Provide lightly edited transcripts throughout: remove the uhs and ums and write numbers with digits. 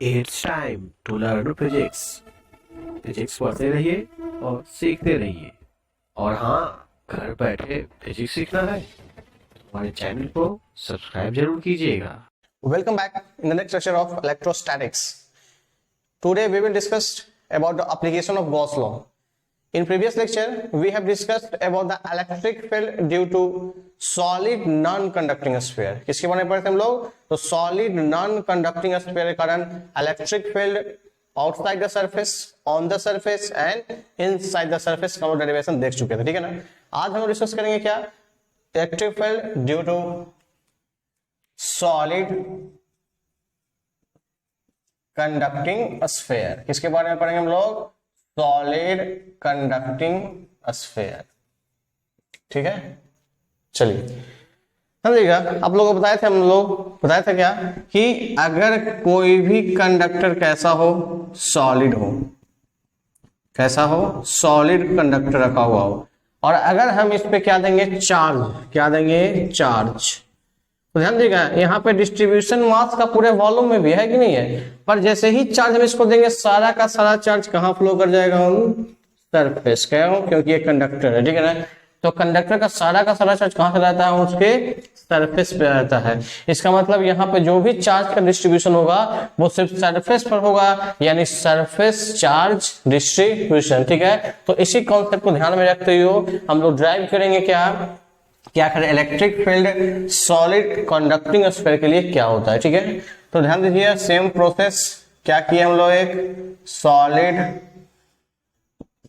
It's time to learn physics. Physics पढ़ते रहिए और सीखते रहिए। और हाँ, घर बैठे फिजिक्स सीखना है हमारे चैनल को सब्सक्राइब जरूर कीजिएगा। Welcome back in the next lecture of electrostatics. Today we will discuss about the application of Gauss law. In previous lecture we have discussed about the electric field due to solid non-conducting sphere. किसके बारे में पढ़े थे हम लोग? तो solid non-conducting sphere के कारण electric field outside the surface, on the surface and inside the surface का डेरिवेशन देख चुके थे, ठीक है ना। आज हम डिस्कस करेंगे क्या? Electric field due to solid conducting sphere. किसके बारे में पढ़ेंगे हम लोग? सॉलिड कंडक्टिंग स्फीयर, ठीक है। चलिए समझिएगा, आप लोगों को बताए थे, हम लोग बताए थे क्या कि अगर कोई भी कंडक्टर कैसा हो, सॉलिड हो, कैसा हो, सॉलिड कंडक्टर रखा हुआ हो, और अगर हम इस पे क्या देंगे, चार्ज, क्या देंगे, चार्ज, तो ध्यान दीजिएगा यहाँ पे डिस्ट्रीब्यूशन मास का पूरे वॉल्यूम में भी है कि नहीं है, पर जैसे ही चार्ज हम इसको देंगे सारा का सारा चार्ज कहाँ फ्लो कर जाएगा, हम सरफेस, क्या, क्योंकि ये कंडक्टर है, ठीक है ना। तो कंडक्टर का सारा चार्ज कहाँ से रहता है, उसके सरफेस पे रहता है। इसका मतलब यहाँ पे जो भी चार्ज का डिस्ट्रीब्यूशन होगा वो सिर्फ सरफेस पर होगा, यानी सरफेस चार्ज डिस्ट्रीब्यूशन, ठीक है। तो इसी कॉन्सेप्ट को ध्यान में रखते हुए हम लोग ड्राइव करेंगे क्या करें, electric field solid conducting sphere के लिए क्या होता है, ठीक है। तो ध्यान दीजिए, सेम प्रोसेस क्या किए हम लोग, एक सॉलिड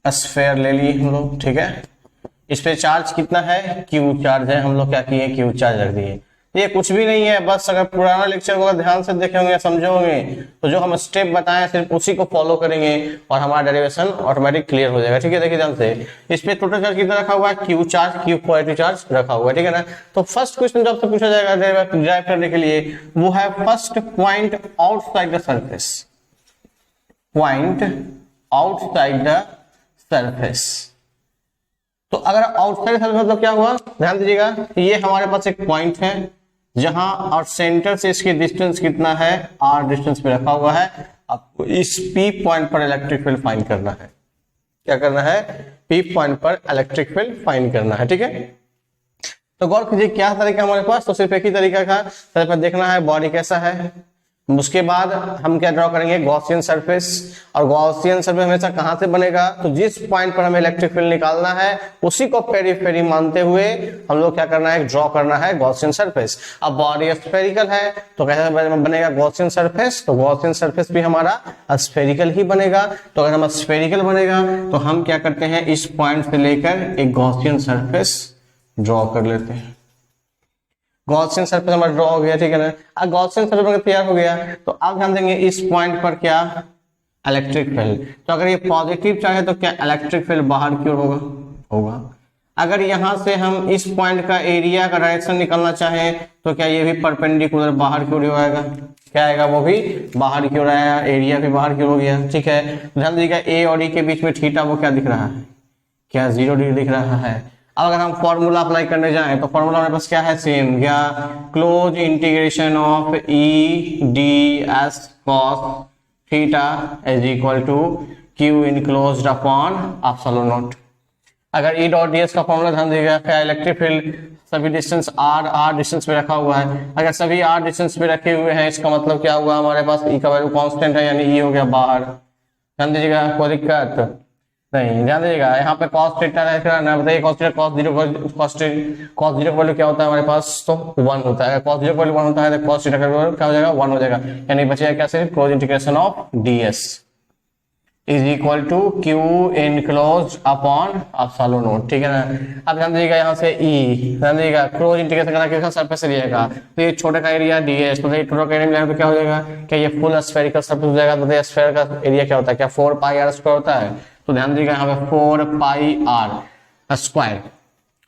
स्फीयर ले लिए हम लोग, ठीक है। इस पे चार्ज कितना है, क्यू चार्ज है, हम लोग क्या किए, क्यू चार्ज रख दिए। ये कुछ भी नहीं है, बस अगर पुराना लेक्चर को ध्यान से देखे होंगे, समझे होंगे, तो जो हम स्टेप बताएं सिर्फ उसी को फॉलो करेंगे और हमारा डेरिवेशन ऑटोमेटिक क्लियर हो जाएगा, ठीक है। देखिए ध्यान से, इस पे टोटल चार्ज कितना रखा हुआ है, Q charge, Q positive charge रखा हुआ है, ठीक है ना। तो फर्स्ट क्वेश्चन जो आपसे पूछा जाएगा ड्राइव करने के लिए वो है first point outside the surface, point outside the surface. तो अगर आउटसाइड सरफेस मतलब क्या हुआ, ध्यान दीजिएगा, ये हमारे पास एक पॉइंट है जहां और सेंटर से इसकी डिस्टेंस कितना है, आर डिस्टेंस पे रखा हुआ है। आपको इस पी पॉइंट पर इलेक्ट्रिक फील्ड फाइंड करना है। क्या करना है, पी पॉइंट पर इलेक्ट्रिक फील्ड फाइंड करना है, ठीक है। तो गौर कीजिए क्या तरीका हमारे पास, तो सिर्फ एक ही तरीका का तरीका देखना है, बॉडी कैसा है। उसके बाद हम क्या ड्रॉ करेंगे, गॉसियन सरफेस। और गॉसियन सरफेस हमेशा कहां से बनेगा, तो जिस पॉइंट पर हमें इलेक्ट्रिक फील्ड निकालना है उसी को पेरीफेरी मानते हुए हम लोग क्या करना है, ड्रॉ करना है गॉसियन सरफेस। अब बॉडी स्फेरिकल है तो कैसे बनेगा गॉसियन सरफेस, तो गॉसियन सरफेस भी हमारा स्फेरिकल ही बनेगा। तो अगर हम स्फेरिकल बनेगा तो हम क्या करते हैं, इस पॉइंट से लेकर एक गॉसियन सरफेस ड्रॉ कर लेते हैं। गॉसियन सरफेस हमारा ड्रॉ हो गया, ठीक है ना। अब गॉसियन सरफेस तैयार हो गया तो अब ध्यान देंगे इस पॉइंट पर क्या, इलेक्ट्रिक फील्ड। तो अगर ये पॉजिटिव चार्ज है तो क्या इलेक्ट्रिक फील्ड बाहर की ओर होगा। अगर यहां से हम इस पॉइंट का एरिया का डायरेक्शन निकालना चाहें तो क्या ये भी परपेंडिकुलर बाहर की ओर आएगा, क्या आएगा, वो भी बाहर की ओर आया, एरिया भी बाहर की ओर हो गया, ठीक है। ध्यान दीजिएगा ए और ई के बीच में थीटा वो क्या दिख रहा है, क्या 0 डिग्री दिख रहा है। अब अगर हम फॉर्मूला अप्लाई करने जाएं तो फॉर्मूला हमारे पास क्या है, सेम, क्या, close integration of E D S cos theta is equal to Q enclosed upon epsilon not. अगर ई डॉट डी एस का फॉर्मूला ध्यान दीजिएगा, क्या, इलेक्ट्रिक फील्ड सभी डिस्टेंस आर डिस्टेंस पे रखा हुआ है। अगर सभी आर डिस्टेंस पे रखे हुए हैं इसका मतलब क्या हुआ, हमारे पास ई का वैल्यू कांस्टेंट है, यानी ई हो गया बाहर। ध्यान दीजिएगा, कोई दिक्कत नहीं, ध्यान दीजिएगा यहाँ पे cos थीटा ना बताइए, cos थीटा cos 0 का वैल्यू क्या होता है हमारे पास, तो 1 होता है। अगर cos 0 का वैल्यू 1 होता है तो cos थीटा का वैल्यू क्या हो जाएगा, 1 हो जाएगा, यानी बचेगा क्या, सिर्फ close integration of ds is equal to Q enclosed upon epsilon not, ठीक है ना। अब ध्यान दीजिएगा यहाँ से e, ध्यान दीजिएगा क्लोज इंटीग्रेशन करना किसका, सरफेस एरिया का। तो ये छोटे का एरिया ds, तो ये टोटल का एरिया तो क्या हो जाएगा, क्या ये फुल स्फेरिकल सरफेस हो जाएगा। तो स्फेयर का एरिया क्या होता है, क्या 4 पाई r स्क्वायर होता है। तो ध्यान दीजिएगा यहाँ पे 4 पाई r स्क्वायर।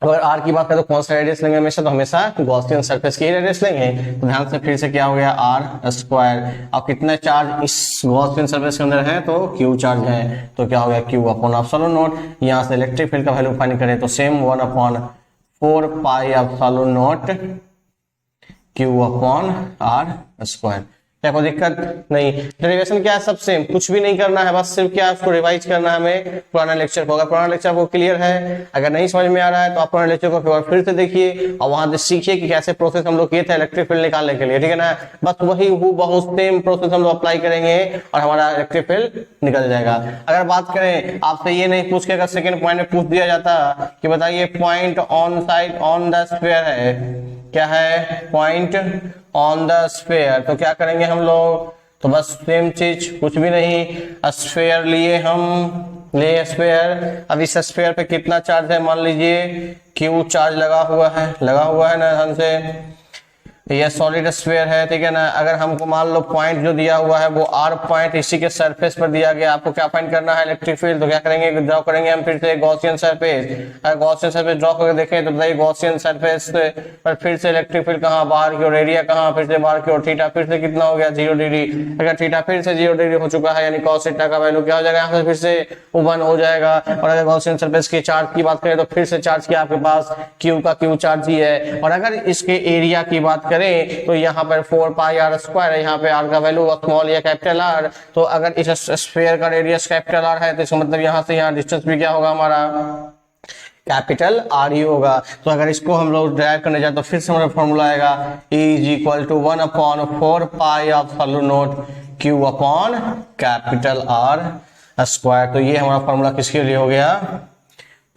अगर आर की बात करें तो कौन सा रेडियस लेंगे, हमेशा तो हमेशा गॉसियन सरफेस की रेडियस लेंगे। तो ध्यान से फिर से क्या हो गया, आर स्क्वायर। अब कितने चार्ज इस गॉसियन सरफेस के अंदर है, तो क्यू चार्ज है, तो क्या हो गया, क्यू अपॉन एप्सिलॉन नॉट। यहाँ से इलेक्ट्रिक फील्ड का वैल्यू फाइंड करें तो same 1 upon 4 pi epsilon not Q upon R square. क्या कोई दिक्कत नहीं। डेरिवेशन क्या है, सब सेम, कुछ भी नहीं करना है, बस सिर्फ क्या उसको रिवाइज करना है हमें पुराना लेक्चर को। अगर पुराना लेक्चर को क्लियर है, अगर नहीं समझ में आ रहा है तो आप पुराने लेक्चर को फिर से देखिए और वहां से सीखिए कि कैसे प्रोसेस हम लोग किए थे इलेक्ट्रिक फील्ड निकालने के लिए, ठीक है ना। बस वही बहुत सेम प्रोसेस हम लोग अप्लाई करेंगे और हमारा इलेक्ट्रिक फील्ड निकल जाएगा। अगर बात करें आपसे ये नहीं पूछ के, अगर सेकंड पॉइंट में पूछ दिया जाता कि बताइए point on side on the sphere है, क्या है, पॉइंट ऑन द स्फीयर, तो क्या करेंगे हम लोग, तो बस सेम चीज, कुछ भी नहीं, स्फीयर लिए हम, ले स्फीयर। अब इस स्फीयर पे कितना चार्ज है, मान लीजिए क्यू चार्ज लगा हुआ है ना ध्यान से, ये सॉलिड स्फीयर है, ठीक है ना। अगर हमको मान लो पॉइंट जो दिया हुआ है वो आर पॉइंट इसी के सरफेस पर दिया गया, आपको क्या फाइंड करना है, इलेक्ट्रिक फील्ड, तो क्या करेंगे, ड्रॉ करेंगे हम फिर से गॉसियन सरफेस। अगर गॉसियन सरफेस ड्रॉ करके देखें तो बताइए गॉसियन सरफेस पर फिर से इलेक्ट्रिक फील्ड कहाँ, बाहर की ओर, एरिया कहाँ, फिर से बाहर की ओर, थीटा फिर से कितना हो गया 0 डिग्री। अगर थीटा फिर से 0 डिग्री हो चुका है यानी कॉस थीटा का वैल्यू क्या हो जाएगा, यहाँ से फिर से 1 हो जाएगा। और अगर गॉसियन सरफेस के चार्ज की बात करें तो फिर से चार्ज किया आपके पास क्यू का क्यू चार्ज ही है। और अगर इसके एरिया की बात करें तो यहाँ पर 4 पाई आर स्क्वायर है, यहाँ पे आर का वैल्यू स्मॉल या कैपिटल आर, तो अगर इस स्फीयर का रेडियस कैपिटल आर है तो इसका मतलब यहाँ से यहाँ डिस्टेंस भी क्या होगा हमारा, कैपिटल आर ही होगा। तो अगर इसको हम लोग ड्राइव करने जाए तो फिर से हमारा फॉर्मूला आएगा E = 1/4 pi epsilon not Q upon capital R square. तो ये हमारा फॉर्मूला किसके लिए हो गया,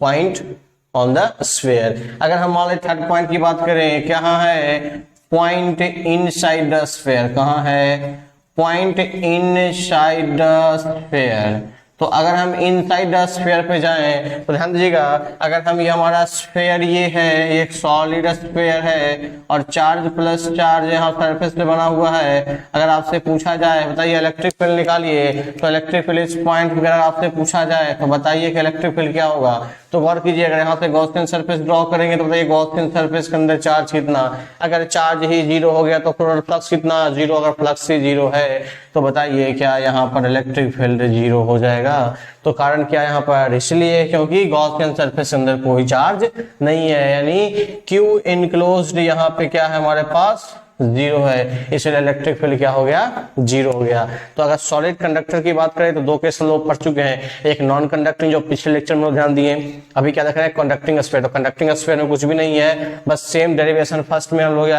पॉइंट ऑन द स्फीयर। अगर हम मान लें थर्ड पॉइंट की बात करें, क्या है, पॉइंट इनसाइड द स्फीयर, कहाँ है, पॉइंट इनसाइड द स्फीयर। तो अगर हम इनसाइड द स्फीयर पे जाएं तो ध्यान दीजिएगा, अगर हम ये हमारा स्फीयर ये है, एक सॉलिड स्फीयर है और चार्ज प्लस चार्ज यहाँ सरफेस पे बना हुआ है। अगर आपसे पूछा जाए बताइए इलेक्ट्रिक फील्ड निकालिए, तो इलेक्ट्रिक फील्ड इस पॉइंट पे अगर आपसे पूछा जाए तो बताइए कि इलेक्ट्रिक फील्ड क्या होगा। तो गौर कीजिए, अगर यहाँ से गॉसियन सरफेस ड्रॉ करेंगे तो बताइए गॉसियन सरफेस के अंदर चार्ज कितना, अगर चार्ज ही 0 हो गया तो फिर फ्लक्स कितना, 0। अगर फ्लक्स ही 0 है तो बताइए क्या यहाँ पर इलेक्ट्रिक फील्ड 0 हो जाएगा। तो कारण क्या यहाँ पर, इसलिए क्योंकि गॉसियन सरफेस के अंदर कोई चार्ज नहीं है, यानी क्यू इनक्लोज्ड यहाँ पे क्या है हमारे पास 0 है, इसलिए इलेक्ट्रिक फील्ड क्या हो गया, 0 हो गया। तो अगर सॉलिड कंडक्टर की बात करें तो दो केस हम लोग पढ़ चुके हैं, एक नॉन कंडक्टिंग जो पिछले लेक्चर में ध्यान दिए, अभी क्या देख रहे हैं कंडक्टिंग स्फीयर। तो कंडक्टिंग स्फीयर में कुछ भी नहीं है, बस सेम डेरिवेशन फर्स्ट में हम लोग E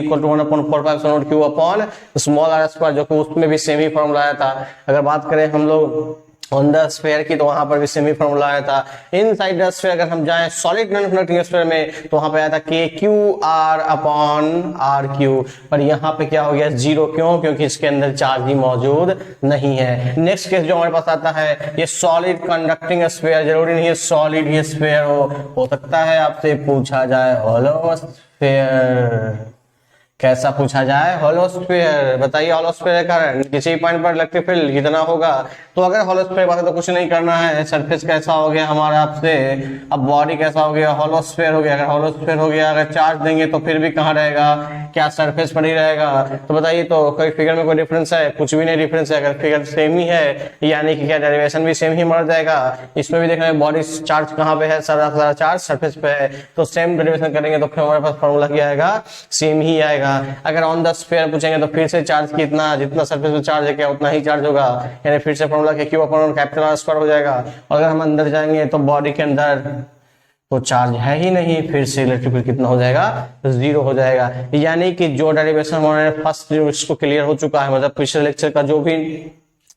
= 1/4 Q upon small R square, जो कि उसमें भी सेम ही फॉर्मूला आया था। अगर बात करें हम लोग ऑन द स्फीयर की तो वहां पर भी सेमी फॉर्मूला आया था। इनसाइड द स्फीयर अगर हम जाएं सॉलिड नॉन कंडक्टिंग स्फीयर में तो वहां पे आया था KQR अपॉन RQ, पर यहाँ पे क्या हो गया 0, क्यों, क्योंकि इसके अंदर चार्ज ही मौजूद नहीं है। नेक्स्ट केस जो हमारे पास आता है, ये सॉलिड कंडक्टिंग स्फीयर, जरूरी नहीं है सॉलिड ही स्फीयर हो सकता है आपसे पूछा जाए हॉलो स्फीयर, कैसा पूछा जाए, हॉलो स्फीयर। बताइए हॉलो स्फीयर का किसी पॉइंट पर इलेक्ट्रिक फील्ड कितना होगा। तो अगर हॉलो स्फीयर बात है तो कुछ नहीं करना है, सरफेस कैसा हो गया हमारा आपसे, अब बॉडी कैसा हो गया, हॉलो स्फीयर हो गया। अगर हॉलो स्फीयर हो गया, अगर चार्ज देंगे तो फिर भी कहाँ रहेगा, क्या सरफेस पर ही रहेगा। तो बताइए तो कोई फिगर में कोई डिफरेंस है, कुछ भी नहीं डिफरेंस है। अगर फिगर सेम ही है यानी कि क्या डेरिवेशन भी सेम ही मर जाएगा। इसमें भी देखना बॉडी चार्ज कहाँ पे है, सारा चार्ज सरफेस पे है, तो सेम डेरिवेशन करेंगे तो फिर हमारे पास फॉर्मूला क्या आएगा, सेम ही आएगा। अगर ऑन द स्फीयर पूछेंगे तो फिर से चार्ज कितना, जितना सरफेस पे चार्ज है क्या उतना ही चार्ज होगा, यानी फिर से formula Q upon capital R square हो जाएगा। और अगर हम अंदर जाएंगे तो बॉडी के अंदर तो चार्ज है ही नहीं, फिर से इलेक्ट्रिक फील्ड कितना हो जाएगा, 0 हो जाएगा। यानी कि जो डेरिवेशन हमारे फर्स्ट इसको क्लियर हो चुका है, मतलब पिछले लेक्चर का जो भी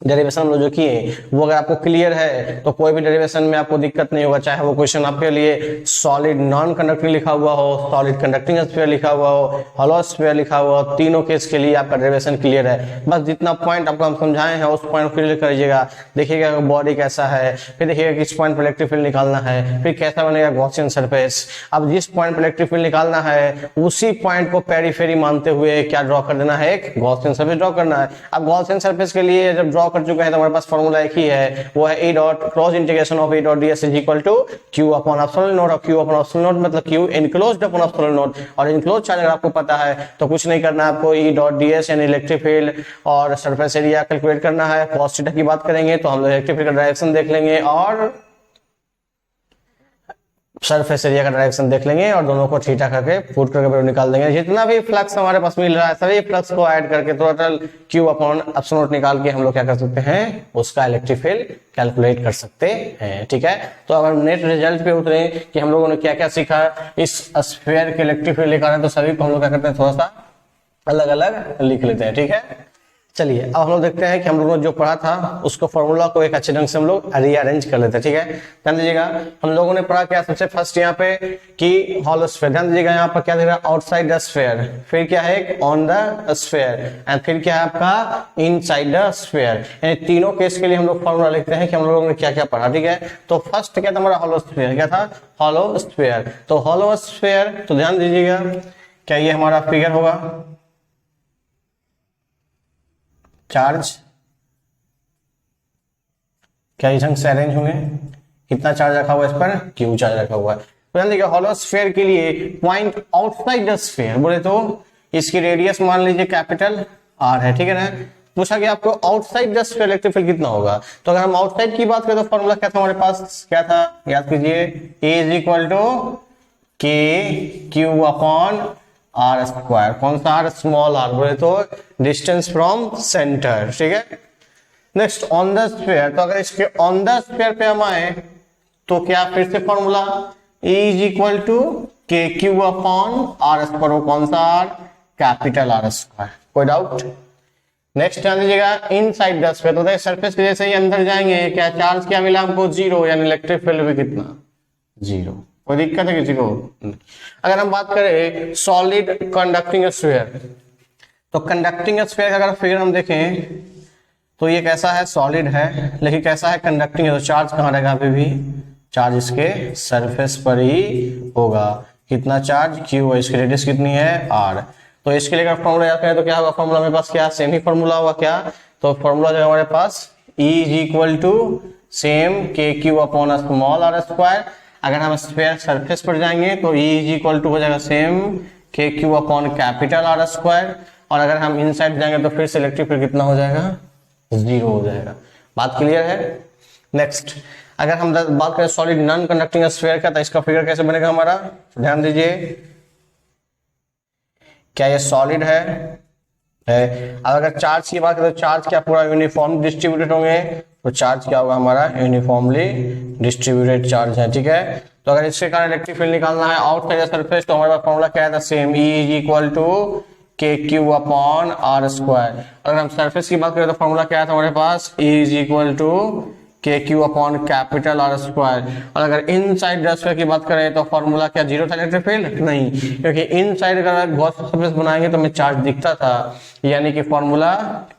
डेरिवेशन हम लोग जो किए वो अगर आपको क्लियर है तो कोई भी डेरिवेशन में आपको दिक्कत नहीं होगा, चाहे वो क्वेश्चन आपके लिए सॉलिड नॉन कंडक्टिंग लिखा हुआ हो, सॉलिड कंडक्टिंग स्फीयर लिखा हुआ हो, हॉलो स्फीयर लिखा हुआ हो, तीनों केस के लिए आपका डेरिवेशन क्लियर है। बस जितना पॉइंट आपको हम समझाए हैं उस पॉइंट को क्लियर करिएगा। देखिएगा बॉडी कैसा है, फिर देखिएगा किस पॉइंट पर इलेक्ट्रिक फील्ड निकालना है, फिर कैसा बनेगा गॉसियन सरफेस। अब जिस पॉइंट पर इलेक्ट्रिक फील्ड निकालना है उसी पॉइंट को पेरीफेरी मानते हुए क्या ड्रॉ कर देना है, एक गॉसियन सरफेस ड्रॉ करना है। अब गॉसियन सरफेस के लिए जब ड्रॉ कर चुके हैं तो हमारे पास फॉर्मूला एक ही है, वो है E dot cross integration of E dot ds is equal to Q upon epsilon not, और Q अपॉन एप्सिलॉन नॉट मतलब Q enclosed upon epsilon not. और इनक्लोज चार्ज अगर आपको पता है तो कुछ नहीं करना है आपको, E डॉट ds यानी इलेक्ट्रिक फील्ड और सरफेस एरिया कैलकुलेट करना है। cos थीटा की बात करेंगे तो हम लोग इलेक्ट्रिक फील्ड का डायरेक्शन देख लेंगे और सरफेस एरिया का डायरेक्शन देख लेंगे और दोनों को थीटा करके पुट करके वैल्यू निकाल देंगे। जितना भी फ्लक्स हमारे पास मिल रहा है सभी फ्लक्स को ऐड करके total Q upon epsilon not निकाल के हम लोग क्या कर सकते हैं, उसका इलेक्ट्रिक फील्ड कैलकुलेट कर सकते हैं। ठीक है, तो अगर नेट रिजल्ट पे उतरे कि हम लोगों ने क्या क्या सीखा इस स्फीयर के इलेक्ट्रिक फील्ड निकालना, तो सभी को हम लोग क्या करते हैं थोड़ा सा अलग अलग लिख लेते हैं। ठीक है, चलिए अब हम लोग देखते हैं कि हम लोगों ने जो पढ़ा था उसको फॉर्मूला को एक अच्छे ढंग से हम लोग रीअरेंज कर लेते हैं। ठीक है, ध्यान दीजिएगा हम लोगों ने पढ़ा क्या सबसे फर्स्ट यहाँ पे कि हॉलो स्फीयर, ध्यान दीजिएगा यहाँ पर क्या दिख रहा है आउटसाइड द स्फीयर, फिर क्या है ऑन द स्फीयर एंड फिर क्या है आपका इनसाइड द स्फीयर। यानी तीनों केस के लिए हम लोग फॉर्मूला लिखते हैं कि हम लोगों ने क्या क्या पढ़ा। ठीक है, तो फर्स्ट क्या था हमारा हॉलो स्फीयर, क्या था हॉलो स्फीयर। तो हॉलो स्फीयर तो ध्यान दीजिएगा क्या ये हमारा फिगर होगा, चार्ज क्या इस ढंग से अरेंज होंगे, कितना चार्ज रखा हुआ है इस पर, क्यू चार्ज रखा हुआ है। तो ध्यान देखिए हॉलो स्फीयर के लिए पॉइंट आउटसाइड द स्फीयर बोले तो इसकी रेडियस मान लीजिए कैपिटल आर है। ठीक है ना, पूछा कि आपको outside the sphere electric field कितना होगा। तो अगर हम आउटसाइड की बात करें तो फॉर्मूला क्या था हमारे पास, क्या था याद कीजिए, ए is equal to K Q upon R square. कौन सा आर, स्मॉल आर बोले तो डिस्टेंस फ्रॉम सेंटर। ठीक है, नेक्स्ट ऑन द स्फीयर, तो अगर इसके ऑन द स्फीयर पे हम आए तो क्या फिर से formula E is equal to K Q upon R square. वो कौन सा आर, कैपिटल आर स्क्वायर। कोई डाउट? नेक्स्ट ध्यान दीजिएगा इनसाइड द स्फीयर, तो सरफेस के जैसे ही अंदर जाएंगे क्या चार्ज क्या मिला हमको, जीरो, यानी इलेक्ट्रिक फील्ड भी कितना, जीरो। कोई दिक्कत है किसी को? अगर हम बात करें सॉलिड कंडक्टिंग स्फीयर, तो कंडक्टिंग स्फीयर का अगर फिगर हम देखें तो ये कैसा है, सॉलिड है लेकिन कैसा है, कंडक्टिंग है। तो चार्ज कहाँ रहेगा, अभी भी चार्ज इसके सरफेस पर ही होगा। कितना चार्ज, क्यू है, इसकी रेडियस कितनी है, आर। तो इसके लिए अगर फॉर्मूला याद करें तो क्या होगा, फॉर्मूला मेरे पास क्या सेम ही फॉर्मूला होगा क्या, तो फॉर्मूला जो है हमारे पास E is equal to same K Q upon small R square. अगर हम स्फीयर सरफेस पर जाएंगे तो E इज इक्वल टू हो जाएगा same K Q upon capital R square. और अगर हम इनसाइड जाएंगे तो फिर से इलेक्ट्रिक फील्ड कितना हो जाएगा, जीरो हो जाएगा। बात क्लियर है? नेक्स्ट अगर हम बात करें सॉलिड नॉन कंडक्टिंग स्फीयर का, तो इसका फिगर कैसे बनेगा हमारा, ध्यान दीजिए क्या ये सॉलिड है। अब अगर चार्ज की बात करें तो चार्ज क्या पूरा यूनिफॉर्म डिस्ट्रीब्यूटेड होंगे, तो चार्ज क्या होगा हमारा, यूनिफॉर्मली डिस्ट्रीब्यूटेड चार्ज है। ठीक है, तो अगर इसके कारण इलेक्ट्रिक फील्ड निकालना है आउटसाइड सरफेस, तो हमारे पास फॉर्मूला क्या है, same E is equal to K Q upon R square. अगर हम सरफेस की बात करें तो फॉर्मूला क्या था हमारे पास, E is equal to K Q upon capital R square. और अगर इनसाइड द स्फीयर की बात करें तो फॉर्मूला क्या, जीरो था इलेक्ट्रिक फील्ड, नहीं, क्योंकि इनसाइड अगर गॉस सरफेस बनाएंगे तो हमें चार्ज दिखता था, यानी कि formula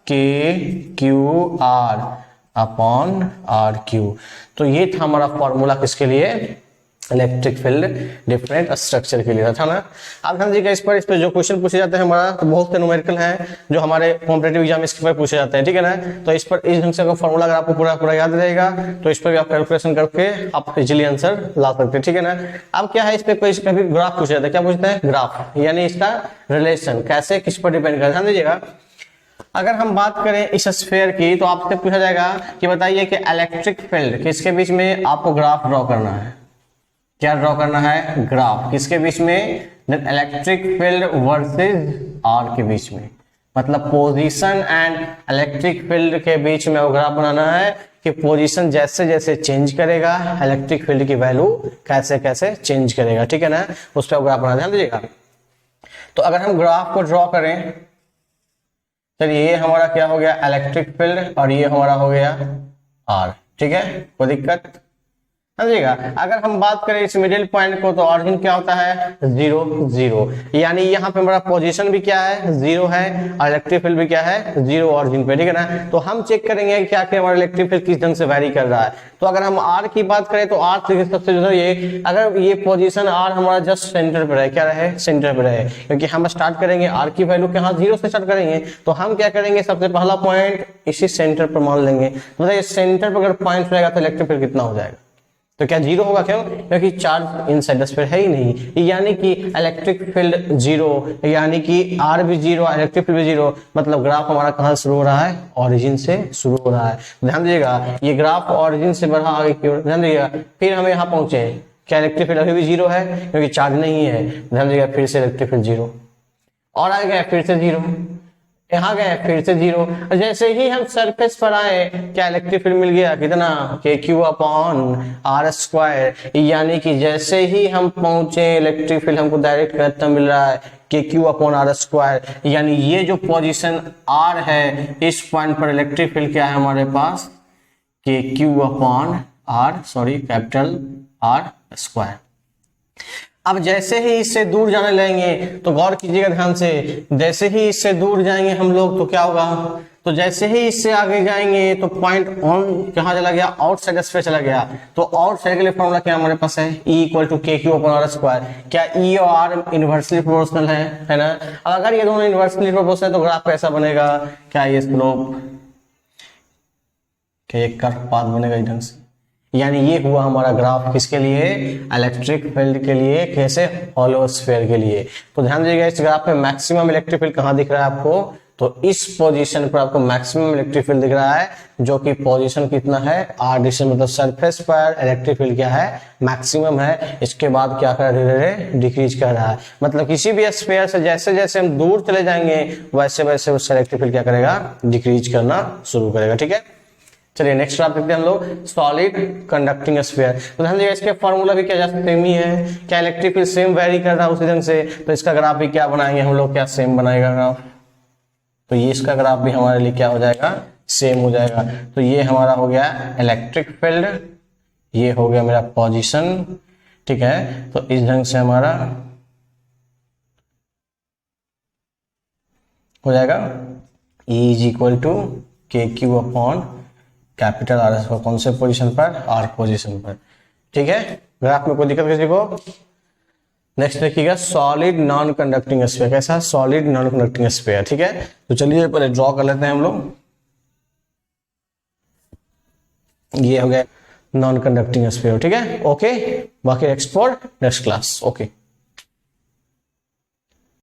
K Q R upon R Q. तो ये था हमारा फॉर्मूला किसके लिए, इलेक्ट्रिक फील्ड डिफरेंट स्ट्रक्चर के लिए था ना। अब ध्यान दीजिएगा इस पर जो क्वेश्चन पूछे जाते हैं हमारा, तो बहुत से न्यूमेरिकल हैं जो हमारे कॉम्पिटिटिव एग्जाम इसके पर पूछे जाते हैं। ठीक है ना, तो इस पर इस ढंग से फॉर्मूला अगर आपको पूरा पूरा याद रहेगा तो इस पर भी आप कैलकुलेशन करके आप इजीली आंसर ला सकते हैं। ठीक है ना, अब क्या है इस पर कोई कभी ग्राफ पूछा जाता है, क्या पूछते हैं, ग्राफ, यानी इसका रिलेशन कैसे किस पर डिपेंड करता है। ध्यान दीजिएगा अगर हम बात करें इस स्फीयर की तो आपसे पूछा जाएगा कि बताइए कि इलेक्ट्रिक फील्ड किसके बीच में आपको ग्राफ ड्रॉ करना है, क्या ड्रॉ करना है, ग्राफ किसके बीच में, इलेक्ट्रिक फील्ड वर्सेस आर के बीच में, मतलब पोजीशन एंड इलेक्ट्रिक फील्ड के बीच में वो ग्राफ बनाना है कि पोजीशन जैसे जैसे चेंज करेगा इलेक्ट्रिक फील्ड की वैल्यू कैसे कैसे चेंज करेगा। ठीक है ना, उस पर ग्राफ बनाना, ध्यान दीजिएगा। तो अगर हम ग्राफ को ड्रॉ करें, चलिए ये हमारा क्या हो गया, इलेक्ट्रिक फील्ड, और ये हमारा हो गया आर। ठीक है, कोई दिक्कत, समझिएगा। अगर हम बात करें इस मिडिल पॉइंट को तो ऑरिजिन क्या होता है, जीरो जीरो, यानी यहाँ पे हमारा पोजीशन भी क्या है, जीरो है, और इलेक्ट्रिक फील्ड भी क्या है, जीरो ऑरिजिन पे। ठीक है ना, तो हम चेक करेंगे क्या कि हमारा इलेक्ट्रिक फील्ड किस ढंग से वैरी कर रहा है। तो अगर हम आर की बात करें तो आर से सबसे जो ये, अगर ये पोजीशन आर हमारा जस्ट सेंटर पे रहे, क्या रहे, सेंटर पे रहे, क्योंकि हम स्टार्ट करेंगे आर की वैल्यू क्या, जीरो से स्टार्ट करेंगे, तो हम क्या करेंगे, सबसे पहला पॉइंट इसी सेंटर पर मान लेंगे। मतलब ये सेंटर पर अगर पॉइंट रहेगा तो इलेक्ट्रिक फील्ड कितना हो जाएगा, तो क्या जीरो होगा, क्यों, क्योंकि चार्ज इनसाइड द स्फीयर है ही नहीं, यानी कि इलेक्ट्रिक फील्ड जीरो, यानी कि आर भी जीरो, इलेक्ट्रिक फील्ड भी जीरो, मतलब ग्राफ हमारा कहां शुरू हो रहा है, ओरिजिन से शुरू हो रहा है। ध्यान दीजिएगा ये ग्राफ ओरिजिन से बढ़ा आगे की ओर, ध्यान दीजिएगा। फिर हमें यहाँ पहुंचे क्या इलेक्ट्रिक फील्ड अभी भी जीरो है क्योंकि चार्ज नहीं है, ध्यान दीजिएगा फिर से इलेक्ट्रिक फील्ड जीरो, और आ गया फिर से जीरो, यहाँ गए फिर से जीरो। जैसे ही हम सरफेस पर आए क्या इलेक्ट्रिक फील्ड मिल गया, कितना, के क्यू अपॉन आर स्क्वायर, यानी कि जैसे ही हम पहुंचे इलेक्ट्रिक फील्ड हमको डायरेक्ट कितना मिल रहा है, के क्यू अपॉन आर स्क्वायर, यानी ये जो पोजीशन आर है इस पॉइंट पर इलेक्ट्रिक फील्ड क्या है हमारे पास, K Q upon R, sorry capital R square. अब जैसे ही इससे दूर जाने लगेंगे तो गौर कीजिएगा ध्यान से, जैसे ही इससे दूर जाएंगे हम लोग तो क्या होगा, तो जैसे ही इससे आगे जाएंगे तो पॉइंट ऑन कहाँ चला गया, आउटसाइड स्फीयर चला गया। तो आउटसाइड के लिए फॉर्मूला क्या हमारे पास है, E equal to K Q upon R square. क्या E और R इनवर्सली प्रोपोर्शनल है ना। अब अगर ये दोनों इनवर्सली प्रोपोर्शनल है तो ग्राफ कैसा बनेगा, क्या ये स्लोप, क्या ये कर्व पाथ बनेगा इस ढंग से, यानी ये हुआ हमारा ग्राफ किसके लिए, इलेक्ट्रिक फील्ड के लिए, कैसे, हॉलो स्फीयर के लिए। तो ध्यान दीजिएगा इस ग्राफ में मैक्सिमम इलेक्ट्रिक फील्ड कहाँ दिख रहा है आपको, तो इस पोजीशन पर आपको मैक्सिमम इलेक्ट्रिक फील्ड दिख रहा है, जो कि पोजीशन कितना है, आर डिस्टेंस, मतलब सरफेस पर इलेक्ट्रिक फील्ड क्या है, मैक्सिमम है। इसके बाद क्या कर रहा है, धीरे धीरे डिक्रीज कर रहा है, मतलब किसी भी स्फीयर से जैसे जैसे हम दूर चले जाएंगे वैसे वैसे उससे इलेक्ट्रिक फील्ड क्या करेगा, डिक्रीज करना शुरू करेगा। ठीक है, चलिए नेक्स्ट ग्राफ देखते हैं हम लोग, सॉलिड कंडक्टिंग स्फीयर। तो ध्यान दीजिएगा इसके फॉर्मूला भी क्या जैसे सेम ही है, क्या इलेक्ट्रिक फील्ड सेम वेरी कर रहा है उसी ढंग से, तो इसका ग्राफ भी क्या बनाएंगे हम लोग, क्या सेम बनाएगा ग्राफ, तो ये इसका ग्राफ भी हमारे लिए क्या हो जाएगा, सेम हो जाएगा। तो ये हमारा हो गया इलेक्ट्रिक फील्ड, ये हो गया मेरा पोजीशन, ठीक है। तो इस ढंग से हमारा हो जाएगा E is equal to K Q upon capital R square, कौन से पोजीशन पर, आर पोजीशन पर। ठीक है, ग्राफ में कोई दिक्कत किसी को। नेक्स्ट देखिएगा सॉलिड नॉन कंडक्टिंग स्फीयर, कैसा, सॉलिड नॉन कंडक्टिंग स्फीयर। ठीक है, तो चलिए पहले ड्रॉ कर लेते हैं हम लोग। ये हो गया नॉन कंडक्टिंग स्फीयर, ठीक है, ओके। बाकी next for next class, okay.